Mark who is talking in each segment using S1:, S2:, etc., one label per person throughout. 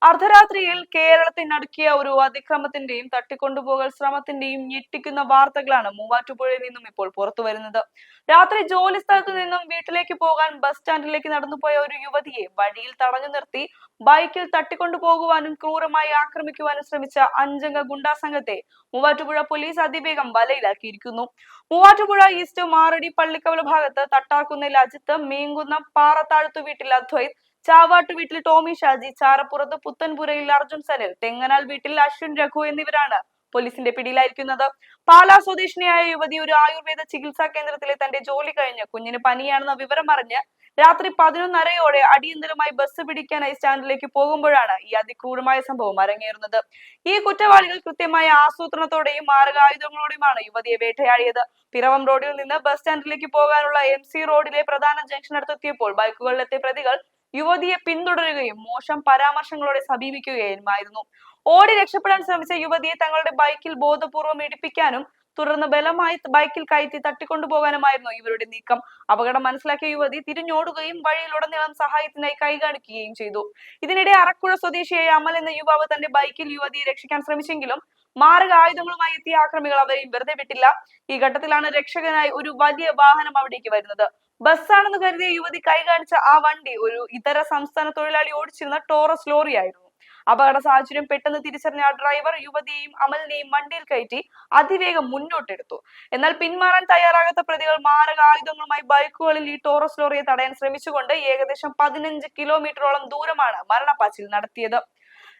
S1: അർദ്ധരാത്രിയിൽ കേരളത്തെ നടുക്കിയ ഒരു അതിക്രമത്തിന്റെയും തട്ടിക്കൊണ്ടുപോകൽ ശ്രമത്തിന്റെയും ഞെട്ടിക്കുന്ന വാർത്തകളാണ് മൂവാറ്റുപുഴയിൽ നിന്നും ഇപ്പോൾ പുറത്തു വരുന്നത്. രാത്രി ജോലി സ്ഥലത്തു നിന്നും വീട്ടിലേക്ക് പോകാൻ ബസ് സ്റ്റാൻഡിലേക്ക് നടന്നുപോയ ഒരു യുവതിയെ വഴിയിൽ തടഞ്ഞു നിർത്തി ബൈക്കിൽ തട്ടിക്കൊണ്ടുപോകുവാനും ക്രൂരമായി ആക്രമിക്കുവാനും ശ്രമിച്ച 5 അംഗ ഗുണ്ടാ സംഘത്തെ മൂവാറ്റുപുഴ പോലീസ് അതിവേഗം വലയിലാക്കിയിരിക്കുന്നു. മൂവാറ്റുപുഴ ഈസ്റ്റ് മാറടി പള്ളിക്കവല ഭാഗത്ത് തട്ടാർക്കുന്നേൽ അജിത്ത്, മീങ്കുന്നം പാറത്താഴത്തു വീട്ടിൽ അദ്വൈത്, ചാവാട്ട് വീട്ടിൽ ടോമി ഷാജി, ചാരപ്പുറത്ത് പുത്തൻപുരയിൽ അർജുൻ സനിൽ, തെങ്ങനാൽ വീട്ടിൽ അശ്വിൻ രഘു എന്നിവരാണ് പോലീസിന്റെ പിടിയിലായിരിക്കുന്നത്. പാലാ സ്വദേശിനിയായ യുവതി ഒരു ആയുർവേദ ചികിത്സാ കേന്ദ്രത്തിലെ തന്റെ ജോലി കഴിഞ്ഞ് കുഞ്ഞിന് പനിയാണെന്ന വിവരം അറിഞ്ഞ് രാത്രി 11:30 അടിയന്തരമായി ബസ് പിടിക്കാനായി സ്റ്റാൻഡിലേക്ക് പോകുമ്പോഴാണ് ഈ അതിക്രൂരമായ സംഭവം അരങ്ങേറുന്നത്. ഈ കുറ്റവാളികൾ കൃത്യമായ ആസൂത്രണത്തോടെയും മാരകായുധങ്ങളോടെയുമാണ് യുവതിയെ വേട്ടയാടിയത്. പിറവം റോഡിൽ നിന്ന് ബസ് സ്റ്റാൻഡിലേക്ക് പോകാനുള്ള MC റോഡിലെ പ്രധാന ജംഗ്ഷൻ അടുത്തെത്തിയപ്പോൾ ബൈക്കുകളിലെത്തിയ പ്രതികൾ യുവതിയെ പിന്തുടരുകയും മോശം പരാമർശങ്ങളോടെ സമീപിക്കുകയുമായിരുന്നു. ഓടി രക്ഷപ്പെടാൻ ശ്രമിച്ച യുവതിയെ തങ്ങളുടെ ബൈക്കിൽ ബോധപൂർവം ഇടിപ്പിക്കാനും തുടർന്ന് ബലമായി ബൈക്കിൽ കയറ്റി തട്ടിക്കൊണ്ടുപോകാനുമായിരുന്നു ഇവരുടെ നീക്കം. അപകടം മനസ്സിലാക്കിയ യുവതി തിരിഞ്ഞോടുകയും വഴിയിലുടനീളം സഹായത്തിനായി കൈകാണിക്കുകയും ചെയ്തു. ഇതിനിടെ അറക്കുഴ സ്വദേശിയായ അമൽ എന്ന യുവാവ് തന്റെ ബൈക്കിൽ യുവതിയെ രക്ഷിക്കാൻ ശ്രമിച്ചെങ്കിലും മാരകായുധങ്ങളുമായി എത്തിയ ആക്രമികൾ അവരെയും വെറുതെ വിട്ടില്ല. ഈ ഘട്ടത്തിലാണ് രക്ഷകനായി ഒരു വലിയ വാഹനം അവിടേക്ക് വരുന്നത്. ബസ്സാണെന്ന് കരുതിയ യുവതി കൈകാണിച്ച ആ വണ്ടി ഒരു ഇതര സംസ്ഥാന തൊഴിലാളി ഓടിച്ചിരുന്ന ടോറസ് ലോറിയായിരുന്നു. അപകട സാഹചര്യം പെട്ടെന്ന് തിരിച്ചറിഞ്ഞ ആ ഡ്രൈവർ യുവതിയെയും അമലിനെയും വണ്ടിയിൽ കയറ്റി അതിവേഗം മുന്നോട്ടെടുത്തു. എന്നാൽ പിന്മാറാൻ തയ്യാറാകാത്ത പ്രതികൾ മാരകായുധങ്ങളുമായി ബൈക്കുകളിൽ ഈ ടോറസ് ലോറിയെ തടയാൻ ശ്രമിച്ചുകൊണ്ട് ഏകദേശം 15 കിലോമീറ്ററോളം ദൂരമാണ് മരണപ്പാച്ചിൽ നടത്തിയത്.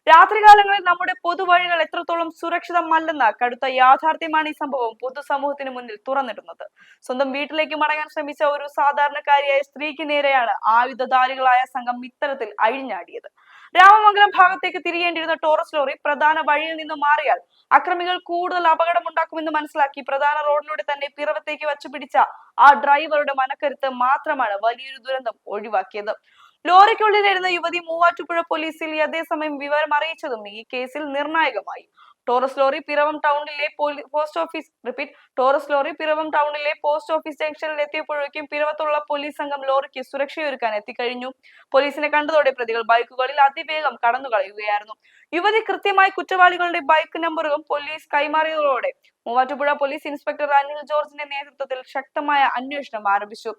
S1: രാത്രികാലങ്ങളിൽ നമ്മുടെ പൊതുവഴികൾ എത്രത്തോളം സുരക്ഷിതമല്ലെന്ന കടുത്ത യാഥാർത്ഥ്യമാണ് ഈ സംഭവം പൊതുസമൂഹത്തിന് മുന്നിൽ തുറന്നിടുന്നത്. സ്വന്തം വീട്ടിലേക്ക് മടങ്ങാൻ ശ്രമിച്ച ഒരു സാധാരണക്കാരിയായ സ്ത്രീക്ക് നേരെയാണ് ആയുധധാരികളായ സംഘം ഇത്തരത്തിൽ അഴിഞ്ഞാടിയത്. രാമമംഗലം ഭാഗത്തേക്ക് തിരിയേണ്ടിയിരുന്ന ടോറസ് ലോറി പ്രധാന വഴിയിൽ നിന്ന് മാറിയാൽ അക്രമികൾ കൂടുതൽ അപകടമുണ്ടാക്കുമെന്ന് മനസ്സിലാക്കി പ്രധാന റോഡിലൂടെ തന്നെ പിറവത്തേക്ക് വച്ചുപിടിച്ച ആ ഡ്രൈവറുടെ മനക്കരുത്ത് മാത്രമാണ് വലിയൊരു ദുരന്തം ഒഴിവാക്കിയത്. ലോറിക്കുള്ളിലിരുന്ന യുവതി മൂവാറ്റുപുഴ പോലീസിൽ അതേസമയം വിവരം അറിയിച്ചതും ഈ കേസിൽ നിർണായകമായി. ടോറസ് ലോറി പിറവം ടൗണിലെ പോസ്റ്റ് ഓഫീസ് ജംഗ്ഷനിൽ എത്തിയപ്പോഴേക്കും പിറവത്തുള്ള പോലീസ് സംഘം ലോറിക്ക് സുരക്ഷയൊരുക്കാൻ എത്തിക്കഴിഞ്ഞു. പോലീസിനെ കണ്ടതോടെ പ്രതികൾ ബൈക്കുകളിൽ അതിവേഗം കടന്നു കളയുകയായിരുന്നു. യുവതി കൃത്യമായി കുറ്റവാളികളുടെ ബൈക്ക് നമ്പറും പോലീസ് കൈമാറിയതോടെ മൂവാറ്റുപുഴ പോലീസ് ഇൻസ്പെക്ടർ അനിൽ ജോർജിന്റെ നേതൃത്വത്തിൽ ശക്തമായ അന്വേഷണം ആരംഭിച്ചു.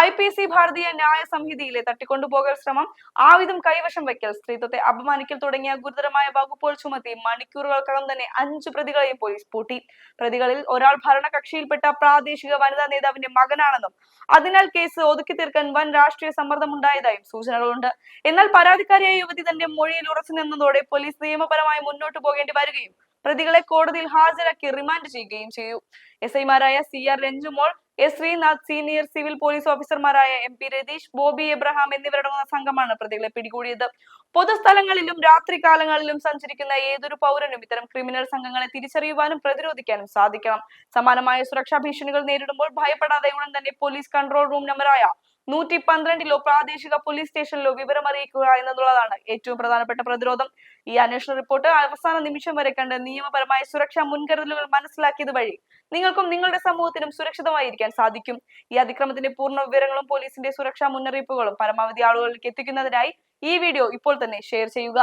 S1: IPC ഭാരതീയ ന്യായ സംഹിതയിലെ തട്ടിക്കൊണ്ടുപോകൽ ശ്രമം, ആയുധം കൈവശം വയ്ക്കൽ, സ്ത്രീത്വത്തെ അപമാനിക്കൽ തുടങ്ങിയ ഗുരുതരമായ വകുപ്പുകൾ ചുമത്തി മണിക്കൂറുകൾക്കകം തന്നെ 5 പ്രതികളെയും പോലീസ് പൂട്ടി. പ്രതികളിൽ ഒരാൾ ഭരണകക്ഷിയിൽപ്പെട്ട പ്രാദേശിക വനിതാ നേതാവിന്റെ മകനാണെന്നും അതിനാൽ കേസ് ഒതുക്കി തീർക്കാൻ വൻ രാഷ്ട്രീയ സമ്മർദ്ദമുണ്ടായതായും സൂചനകളുണ്ട്. എന്നാൽ പരാതിക്കാരിയായ യുവതി തന്റെ മൊഴിയിൽ ഉറച്ചു നിന്നതോടെ പോലീസ് നിയമപരമായി മുന്നോട്ട് പോകേണ്ടി വരികയും പ്രതികളെ കോടതിയിൽ ഹാജരാക്കി റിമാൻഡ് ചെയ്യുകയും ചെയ്തു. SI മാരായ CR Ranjumol, S Sreenath, senior civil police ഓഫീസർമാരായ MP രതീഷ്, ബോബി എബ്രഹാം എന്നിവരടങ്ങുന്ന സംഘമാണ് പ്രതികളെ പിടികൂടിയത്. പൊതുസ്ഥലങ്ങളിലും രാത്രികാലങ്ങളിലും സഞ്ചരിക്കുന്ന ഏതൊരു പൗരനും ഇത്തരം ക്രിമിനൽ സംഘങ്ങളെ തിരിച്ചറിയുവാനും പ്രതിരോധിക്കാനും സാധിക്കണം. സമാനമായ സുരക്ഷാ ഭീഷണികൾ നേരിടുമ്പോൾ ഭയപ്പെടാതെ ഉടൻ തന്നെ പോലീസ് കൺട്രോൾ റൂം നമ്പറായ 112 പ്രാദേശിക പോലീസ് സ്റ്റേഷനിലോ വിവരം അറിയിക്കുക എന്നുള്ളതാണ് ഏറ്റവും പ്രധാനപ്പെട്ട പ്രതിരോധം. ഈ അന്വേഷണ റിപ്പോർട്ട് അവസാന നിമിഷം വരെ കണ്ട് നിയമപരമായ സുരക്ഷാ മുൻകരുതലുകൾ മനസ്സിലാക്കിയത് വഴി നിങ്ങൾക്കും നിങ്ങളുടെ സമൂഹത്തിനും സുരക്ഷിതമായിരിക്കാൻ സാധിക്കും. ഈ അതിക്രമത്തിന്റെ പൂർണ്ണ വിവരങ്ങളും പോലീസിന്റെ സുരക്ഷാ മുന്നറിയിപ്പുകളും പരമാവധി ആളുകളിലേക്ക് എത്തിക്കുന്നതിനായി ഈ വീഡിയോ ഇപ്പോൾ തന്നെ ഷെയർ ചെയ്യുക.